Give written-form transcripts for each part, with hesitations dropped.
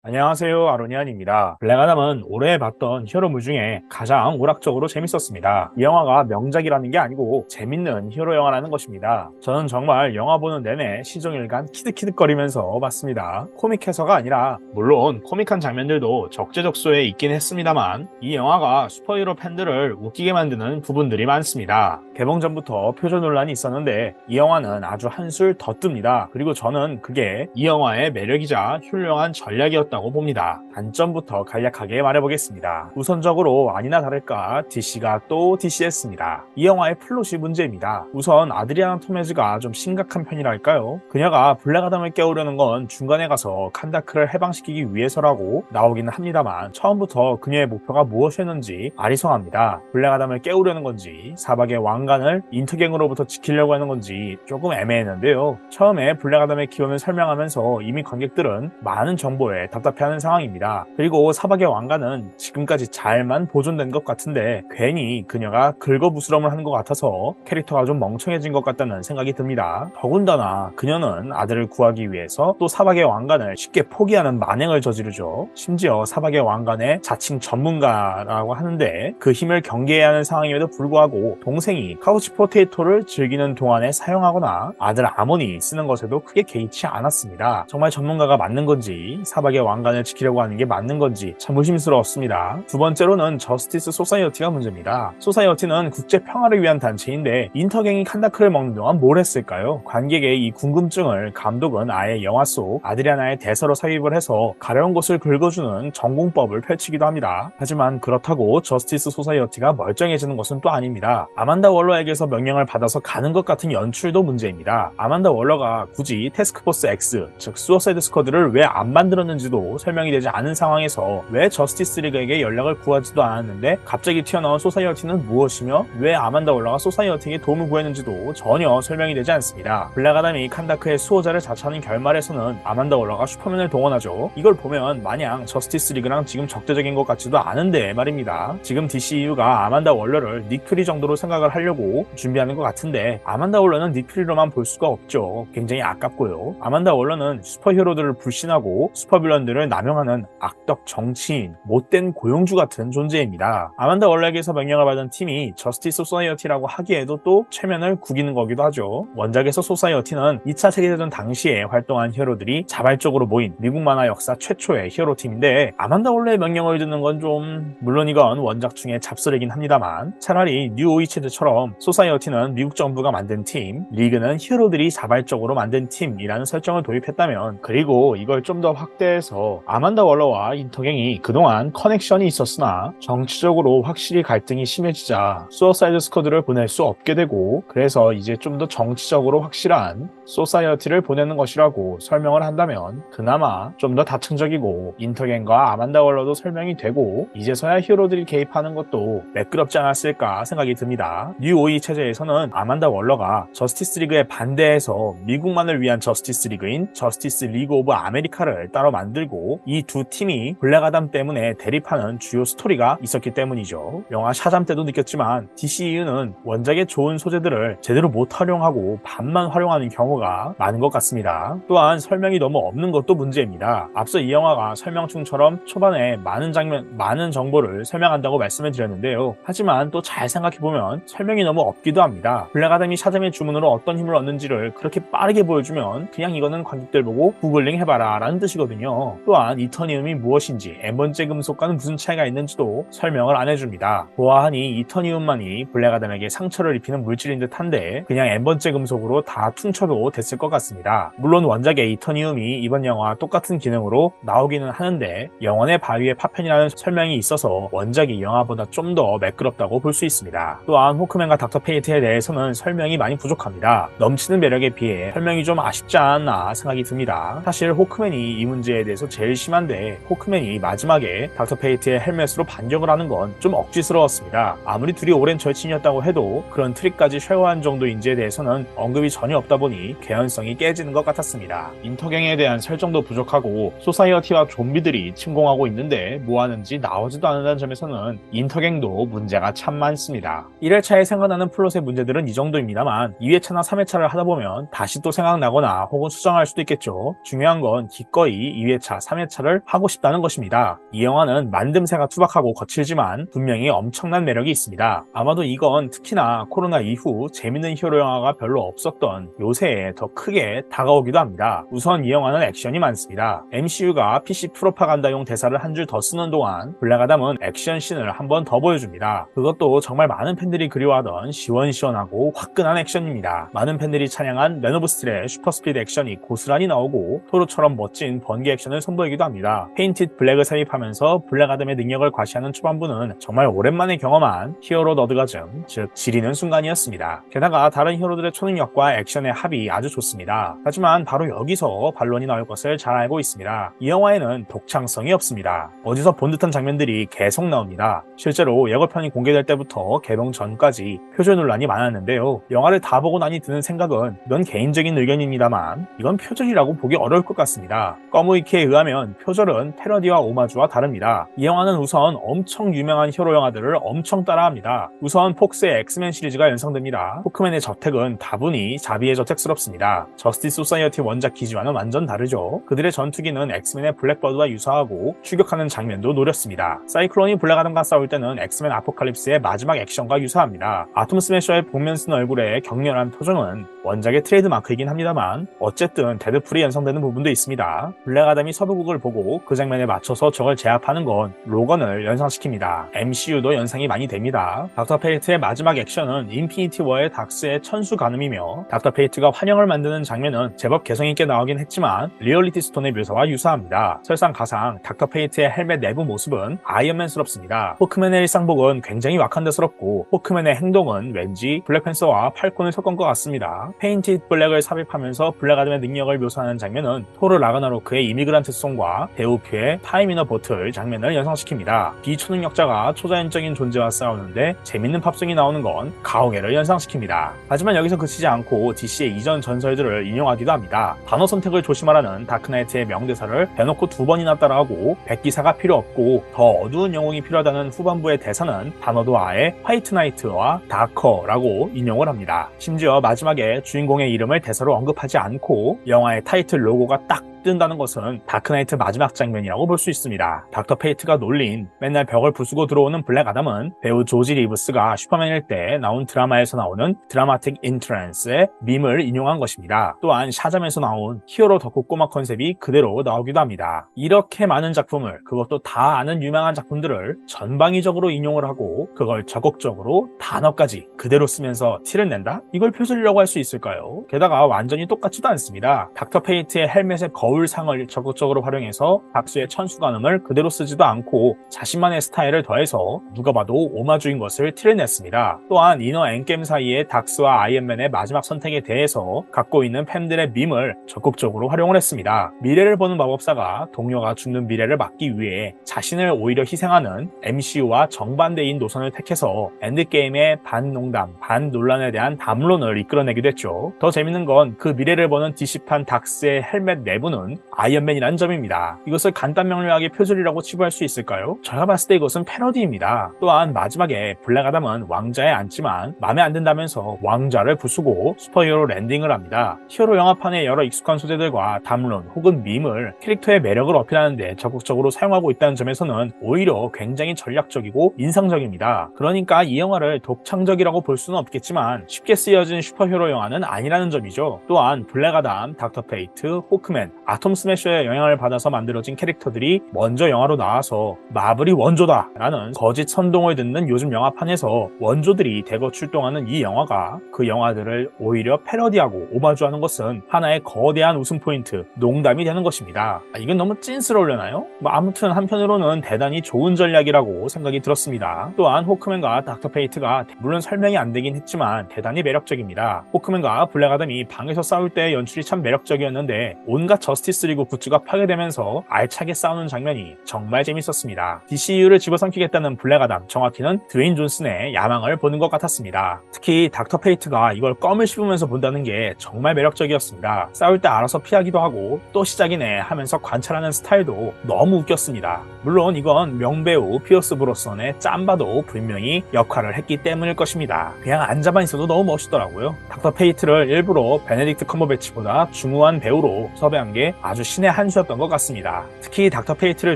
안녕하세요, 아로니안입니다. 블랙아담은 올해 봤던 히어로물 중에 가장 오락적으로 재밌었습니다. 이 영화가 명작이라는 게 아니고 재밌는 히어로 영화라는 것입니다. 저는 정말 영화 보는 내내 시종일관 키득키득거리면서 봤습니다. 코믹 해서가 아니라 물론 코믹한 장면들도 적재적소에 있긴 했습니다만 이 영화가 슈퍼히어로 팬들을 웃기게 만드는 부분들이 많습니다. 개봉 전부터 표절 논란이 있었는데 이 영화는 아주 한술 더 뜹니다. 그리고 저는 그게 이 영화의 매력이자 훌륭한 전략이었다고 봅니다. 단점부터 간략하게 말해보겠습니다. 우선적으로 아니나 다를까 DC가 또 DC했습니다. 이 영화의 플롯이 문제입니다. 우선 아드리아나 토메즈가 좀 심각한 편이랄까요? 그녀가 블랙아담을 깨우려는 건 중간에 가서 칸다크를 해방시키기 위해서라고 나오기는 합니다만 처음부터 그녀의 목표가 무엇이었는지 아리송합니다. 블랙아담을 깨우려는 건지 사박의 왕관을 인터갱으로부터 지키려고 하는 건지 조금 애매했는데요. 처음에 블랙아담의 기원을 설명하면서 이미 관객들은 많은 정보에 답답해하는 상황입니다. 그리고 사박의 왕관은 지금까지 잘만 보존된 것 같은데 괜히 그녀가 긁어부스럼을 하는 것 같아서 캐릭터가 좀 멍청해진 것 같다는 생각이 듭니다. 더군다나 그녀는 아들을 구하기 위해서 또 사박의 왕관을 쉽게 포기하는 만행을 저지르죠. 심지어 사박의 왕관의 자칭 전문가라고 하는데 그 힘을 경계해야 하는 상황임에도 불구하고 동생이 카우치 포테이토를 즐기는 동안에 사용하거나 아들 아몬이 쓰는 것에도 크게 개의치 않았습니다. 정말 전문가가 맞는 건지 사박의 왕관을 지키려고 하는 게 맞는 건지 참 의심스러웠습니다. 두 번째로는 저스티스 소사이어티가 문제입니다. 소사이어티는 국제 평화를 위한 단체인데 인터갱이 칸다크를 먹는 동안 뭘 했을까요? 관객의 이 궁금증을 감독은 아예 영화 속 아드리아나의 대사로 삽입을 해서 가려운 곳을 긁어주는 전공법을 펼치기도 합니다. 하지만 그렇다고 저스티스 소사이어티가 멀쩡해지는 것은 또 아닙니다. 아만다 월러에게서 명령을 받아서 가는 것 같은 연출도 문제입니다. 아만다 월러가 굳이 태스크포스 X, 즉 수어사이드 스쿼드를 왜 안 만들었는지도 설명이 되지 않은 상황에서 왜 저스티스 리그에게 연락을 구하지도 않았는데 갑자기 튀어나온 소사이어티는 무엇이며 왜 아만다 월러가 소사이어티에게 도움을 구했는지도 전혀 설명이 되지 않습니다. 블랙아담이 칸다크의 수호자를 자처하는 결말에서는 아만다 월러가 슈퍼맨을 동원하죠. 이걸 보면 마냥 저스티스 리그랑 지금 적대적인 것 같지도 않은데 말입니다. 지금 DCU가 아만다 월러를 닉 퓨리 정도로 생각을 하려고 준비하는 것 같은데 아만다 월러는 닉 퓨리로만 볼 수가 없죠. 굉장히 아깝고요. 아만다 월러는 슈퍼히어로들을 불신하고 슈퍼빌런들을 남용하는 악덕 정치인, 못된 고용주 같은 존재입니다. 아만다 월러에게서 명령을 받은 팀이 저스티스 소사이어티라고 하기에도 또 체면을 구기는 거기도 하죠. 원작에서 소사이어티는 2차 세계대전 당시에 활동한 히어로들이 자발적으로 모인 미국 만화 역사 최초의 히어로팀인데 아만다 월러의 명령을 듣는 건 좀 물론 이건 원작 중에 잡설이긴 합니다만 차라리 뉴 오이체드처럼 소사이어티는 미국 정부가 만든 팀, 리그는 히어로들이 자발적으로 만든 팀이라는 설정을 도입했다면 그리고 이걸 좀 더 확대해서 아만다 월러와 인터갱이 그동안 커넥션이 있었으나 정치적으로 확실히 갈등이 심해지자 수어사이드 스쿼드를 보낼 수 없게 되고 그래서 이제 좀 더 정치적으로 확실한 소사이어티를 보내는 것이라고 설명을 한다면 그나마 좀 더 다층적이고 인터갱과 아만다 월러도 설명이 되고 이제서야 히어로들이 개입하는 것도 매끄럽지 않았을까 생각이 듭니다. 뉴 오이 체제에서는 아만다 월러가 저스티스 리그에 반대해서 미국만을 위한 저스티스 리그인 저스티스 리그 오브 아메리카를 따로 만들고 이 두 팀이 블랙아담 때문에 대립하는 주요 스토리가 있었기 때문이죠. 영화 샤잠 때도 느꼈지만 DCEU는 원작의 좋은 소재들을 제대로 못 활용하고 반만 활용하는 경우가 많은 것 같습니다. 또한 설명이 너무 없는 것도 문제입니다. 앞서 이 영화가 설명충처럼 초반에 많은 정보를 설명한다고 말씀을 드렸는데요. 하지만 또 잘 생각해보면 설명이 너무 없기도 합니다. 블랙아담이 샤잠의 주문으로 어떤 힘을 얻는지를 그렇게 빠르게 보여주면 그냥 이거는 관객들 보고 구글링 해봐라 라는 뜻이거든요. 또한 이터니움이 무엇인지 N번째 금속과는 무슨 차이가 있는지도 설명을 안 해줍니다. 보아하니 이터니움만이 블랙아담에게 상처를 입히는 물질인 듯한데 그냥 N번째 금속으로 다 퉁쳐도 됐을 것 같습니다. 물론 원작의 이터니움이 이번 영화 똑같은 기능으로 나오기는 하는데 영원의 바위의 파편이라는 설명이 있어서 원작이 영화보다 좀 더 매끄럽다고 볼 수 있습니다. 또한 호크맨과 닥터 페이트에 대해서는 설명이 많이 부족합니다. 넘치는 매력에 비해 설명이 좀 아쉽지 않았나 생각이 듭니다. 사실 호크맨이 이 문제에 대해서 제일 심한데 호크맨이 마지막에 닥터 페이트의 헬멧으로 반격을 하는 건 좀 억지스러웠습니다. 아무리 둘이 오랜 절친이었다고 해도 그런 트릭까지 쉐어한 정도인지에 대해서는 언급이 전혀 없다 보니 개연성이 깨지는 것 같았습니다. 인터갱에 대한 설정도 부족하고 소사이어티와 좀비들이 침공하고 있는데 뭐 하는지 나오지도 않는다는 점에서는 인터갱도 문제가 참 많습니다. 1회차에 생각나는 플롯의 문제들은 이 정도입니다만 2회차나 3회차를 하다 보면 다시 또 생각나거나 혹은 수정할 수도 있겠죠. 중요한 건 기꺼이 2회차 2회차, 3회차를 하고 싶다는 것입니다. 이 영화는 만듦새가 투박하고 거칠지만 분명히 엄청난 매력이 있습니다. 아마도 이건 특히나 코로나 이후 재밌는 히어로 영화가 별로 없었던 요새에 더 크게 다가오기도 합니다. 우선 이 영화는 액션이 많습니다. MCU가 PC 프로파간다용 대사를 한 줄 더 쓰는 동안 블랙 아담은 액션 씬을 한 번 더 보여줍니다. 그것도 정말 많은 팬들이 그리워하던 시원시원하고 화끈한 액션입니다. 많은 팬들이 찬양한 맨 오브 스틸의 슈퍼스피드 액션이 고스란히 나오고 토르처럼 멋진 번개 액션을 선보이기도 합니다. 페인티드 블랙을 삽입하면서 블랙 아담의 능력을 과시하는 초반부는 정말 오랜만에 경험한 히어로 너드가즘, 즉 지리는 순간이었습니다. 게다가 다른 히어로들의 초능력과 액션의 합이 아주 좋습니다. 하지만 바로 여기서 반론이 나올 것을 잘 알고 있습니다. 이 영화에는 독창성이 없습니다. 어디서 본 듯한 장면들이 계속 나옵니다. 실제로 예고편이 공개될 때부터 개봉 전까지 표절 논란이 많았는데요. 영화를 다 보고 나니 드는 생각은, 이건 개인적인 의견입니다만 이건 표절이라고 보기 어려울 것 같습니다. 꺼무이키에 의하면 표절은 패러디와 오마주와 다릅니다. 이 영화는 우선 엄청 유명한 히어로 영화들을 엄청 따라합니다. 우선 폭스의 엑스맨 시리즈가 연상됩니다. 호크맨의 저택은 다분히 자비의 저택스럽습니다. 저스티스 소사이어티 원작 기지와는 완전 다르죠. 그들의 전투기는 엑스맨의 블랙버드와 유사하고 추격하는 장면도 노렸습니다. 사이클론이 블랙 아담과 싸울 때는 엑스맨 아포칼립스의 마지막 액션과 유사합니다. 아톰 스매셔의 복면 쓴 얼굴의 격렬한 표정은 원작의 트레이드 마크이긴 합니다만 어쨌든 데드풀이 연상되는 부분도 있습니다. 블랙 아담이 서부국을 보고 그 장면에 맞춰서 적을 제압하는 건 로건을 연상시킵니다. MCU도 연상이 많이 됩니다. 닥터 페이트의 마지막 액션은 인피니티 워의 닥스의 천수 가늠이며 닥터 페이트가 환영을 만드는 장면은 제법 개성있게 나오긴 했지만 리얼리티 스톤의 묘사와 유사합니다. 설상가상 닥터 페이트의 헬멧 내부 모습은 아이언맨스럽습니다. 호크맨의 일상복은 굉장히 와칸다스럽고 호크맨의 행동은 왠지 블랙팬서와 팔콘을 섞은 것 같습니다. 페인티드 블랙을 삽입하면서 블랙 아담의 능력을 묘사하는 장면은 토르 라그나로크의 이미그란트 송과 데우피의 타임 이너 보틀 장면을 연상시킵니다. 비초능력자가 초자연적인 존재와 싸우는데 재밌는 팝송이 나오는 건 가오갤을 연상시킵니다. 하지만 여기서 그치지 않고 DC의 이전 전설들을 인용하기도 합니다. 단어 선택을 조심하라는 다크나이트의 명대사를 대놓고 2번이나 따라하고 백기사가 필요 없고 더 어두운 영웅이 필요하다는 후반부의 대사는 단어도 아예 화이트 나이트와 다커라고 인용을 합니다. 심지어 마지막에 주인공의 이름을 대사로 언급하지 않고 영화의 타이틀 로고가 딱 뜬다는 것은 다크나이트 마지막 장면이라고 볼 수 있습니다. 닥터 페이트가 놀린 맨날 벽을 부수고 들어오는 블랙 아담은 배우 조지 리브스가 슈퍼맨일 때 나온 드라마에서 나오는 드라마틱 인트랜스의 밈을 인용한 것입니다. 또한 샤잠에서 나온 히어로 덕후 꼬마 컨셉이 그대로 나오기도 합니다. 이렇게 많은 작품을, 그것도 다 아는 유명한 작품들을 전방위적으로 인용을 하고 그걸 적극적으로 단어까지 그대로 쓰면서 티를 낸다? 이걸 표절이라고 할 수 있을까요? 게다가 완전히 똑같지도 않습니다. 닥터 페이트의 헬멧의 거울상을 적극적으로 활용해서 닥스의 천수관음을 그대로 쓰지도 않고 자신만의 스타일을 더해서 누가 봐도 오마주인 것을 티를 냈습니다. 또한 이너 엔게임 사이의 닥스와 아이언맨의 마지막 선택에 대해서 갖고 있는 팬들의 밈을 적극적으로 활용을 했습니다. 미래를 보는 마법사가 동료가 죽는 미래를 막기 위해 자신을 오히려 희생하는 MCU와 정반대인 노선을 택해서 엔드게임의 반농담, 반논란에 대한 담론을 이끌어내기도 했죠. 더 재밌는 건 그 미래를 보는 DC판 닥스의 헬멧 내부는 아이언맨이라는 점입니다. 이것을 간단 명료하게 표절이라고 치부할 수 있을까요? 제가 봤을 때 이것은 패러디입니다. 또한 마지막에 블랙 아담은 왕좌에 앉지만 마음에 안 든다면서 왕좌를 부수고 슈퍼히어로 랜딩을 합니다. 히어로 영화판의 여러 익숙한 소재들과 담론 혹은 밈을 캐릭터의 매력을 어필하는 데 적극적으로 사용하고 있다는 점에서는 오히려 굉장히 전략적이고 인상적입니다. 그러니까 이 영화를 독창적이라고 볼 수는 없겠지만 쉽게 쓰여진 슈퍼히어로 영화는 아니라는 점이죠. 또한 블랙 아담, 닥터 페이트, 호크맨, 아톰 스매셔의 영향을 받아서 만들어진 캐릭터들이 먼저 영화로 나와서 마블이 원조다 라는 거짓 선동을 듣는 요즘 영화판에서 원조들이 대거 출동하는 이 영화가 그 영화들을 오히려 패러디하고 오마주하는 것은 하나의 거대한 웃음 포인트, 농담이 되는 것입니다. 이건 너무 찐스러우려나요? 아무튼 한편으로는 대단히 좋은 전략이라고 생각이 들었습니다. 또한 호크맨과 닥터 페이트가 물론 설명이 안 되긴 했지만 대단히 매력적입니다. 호크맨과 블랙 아담이 방에서 싸울 때 연출이 참 매력적이었는데 온갖 저스티스 리그 굿즈가 파괴되면서 알차게 싸우는 장면이 정말 재밌었습니다. DCU를 집어삼키겠다는 블랙 아담, 정확히는 드웨인 존슨의 야망을 보는 것 같았습니다. 특히 닥터 페이트가 이걸 껌을 씹으면서 본다는 게 정말 매력적이었습니다. 싸울 때 알아서 피하기도 하고 또 시작이네 하면서 관찰하는 스타일도 너무 웃겼습니다. 물론 이건 명배우 피어스 브로선의 짬바도 분명히 역할을 했기 때문일 것입니다. 그냥 앉아만 있어도 너무 멋있더라고요. 닥터 페이트를 일부러 베네딕트 컴버배치보다 중후한 배우로 섭외한 게 게 아주 신의 한 수였던 것 같습니다. 특히 닥터 페이트를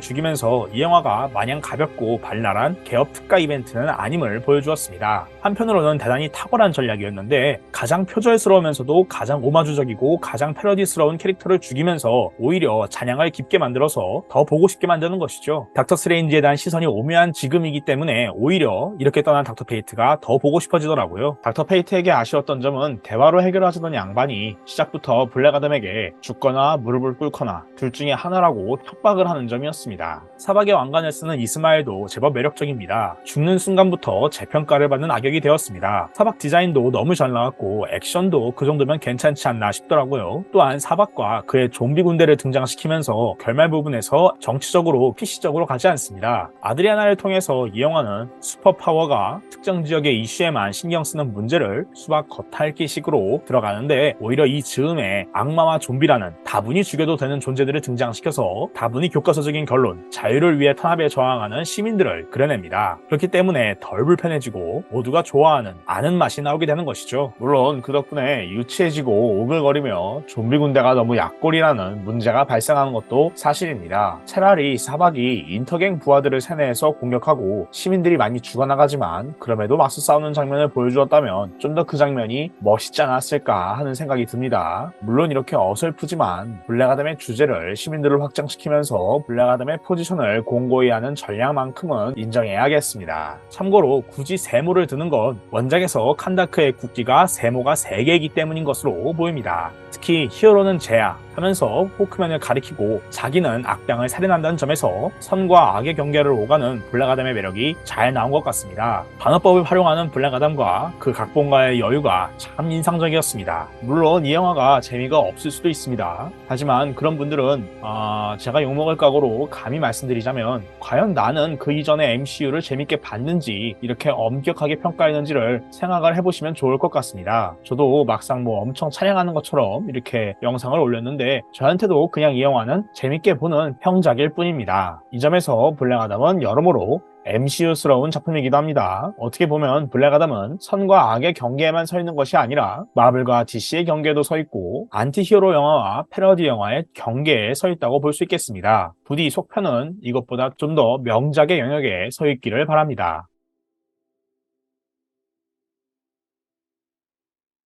죽이면서 이 영화가 마냥 가볍고 발랄한 개업 특가 이벤트는 아님을 보여주었습니다. 한편으로는 대단히 탁월한 전략이었는데 가장 표절스러우면서도 가장 오마주적이고 가장 패러디스러운 캐릭터를 죽이면서 오히려 잔향을 깊게 만들어서 더 보고 싶게 만드는 것이죠. 닥터 스트레인지에 대한 시선이 오묘한 지금이기 때문에 오히려 이렇게 떠난 닥터 페이트가 더 보고 싶어지더라고요. 닥터 페이트에게 아쉬웠던 점은 대화로 해결하자던 양반이 시작부터 블랙 아담에게 죽거나 무릎을 꿇거나 둘 중에 하나라고 협박을 하는 점이었습니다. 사박의 왕관을 쓰는 이스마엘도 제법 매력적입니다. 죽는 순간부터 재평가를 받는 악역이 되었습니다. 사박 디자인도 너무 잘 나왔고 액션도 그 정도면 괜찮지 않나 싶더라고요. 또한 사박과 그의 좀비 군대를 등장시키면서 결말 부분에서 정치적으로 PC적으로 가지 않습니다. 아드리아나를 통해서 이 영화는 슈퍼파워가 특정 지역의 이슈에만 신경 쓰는 문제를 수박 겉핥기식으로 들어가는데 오히려 이 즈음에 악마와 좀비라는 다분히 죽여도 되는 존재들을 등장시켜서 다분히 교과서적인 결론, 자유를 위해 탄압에 저항하는 시민들을 그려냅니다. 그렇기 때문에 덜 불편해지고 모두가 좋아하는 아는 맛이 나오게 되는 것이죠. 물론 그 덕분에 유치해지고 오글거리며 좀비 군대가 너무 약골이라는 문제가 발생하는 것도 사실입니다. 차라리 사박이 인터갱 부하들을 세뇌해서 공격하고 시민들이 많이 죽어나가지만 그럼에도 맞서 싸우는 장면을 보여주었다면 좀 더 그 장면이 멋있지 않았을까 하는 생각이 듭니다. 물론 이렇게 어설프지만 블랙 아담의 주제를 시민들을 확장시키면서 블랙 아담의 포지션을 공고히 하는 전략만큼은 인정해야겠습니다. 참고로 굳이 세모를 드는 건 원작에서 칸다크의 국기가 세모가 3개이기 때문인 것으로 보입니다. 특히 히어로는 죄야 하면서 호크맨을 가리키고 자기는 악당을 살인한다는 점에서 선과 악의 경계를 오가는 블랙 아담의 매력이 잘 나온 것 같습니다. 반어법을 활용하는 블랙 아담과 그 각본가의 여유가 참 인상적이었습니다. 물론 이 영화가 재미가 없을 수도 있습니다. 하지만 그런 분들은 제가 욕먹을 각오로 감히 말씀드리자면 과연 나는 그 이전의 MCU를 재밌게 봤는지 이렇게 엄격하게 평가했는지를 생각을 해보시면 좋을 것 같습니다. 저도 막상 엄청 찬양하는 것처럼 이렇게 영상을 올렸는데 저한테도 그냥 이 영화는 재밌게 보는 평작일 뿐입니다. 이 점에서 블랙 아담은 여러모로 MCU스러운 작품이기도 합니다. 어떻게 보면 블랙 아담은 선과 악의 경계에만 서 있는 것이 아니라 마블과 DC의 경계에도 서 있고 안티히어로 영화와 패러디 영화의 경계에 서 있다고 볼 수 있겠습니다. 부디 속편은 이것보다 좀 더 명작의 영역에 서 있기를 바랍니다.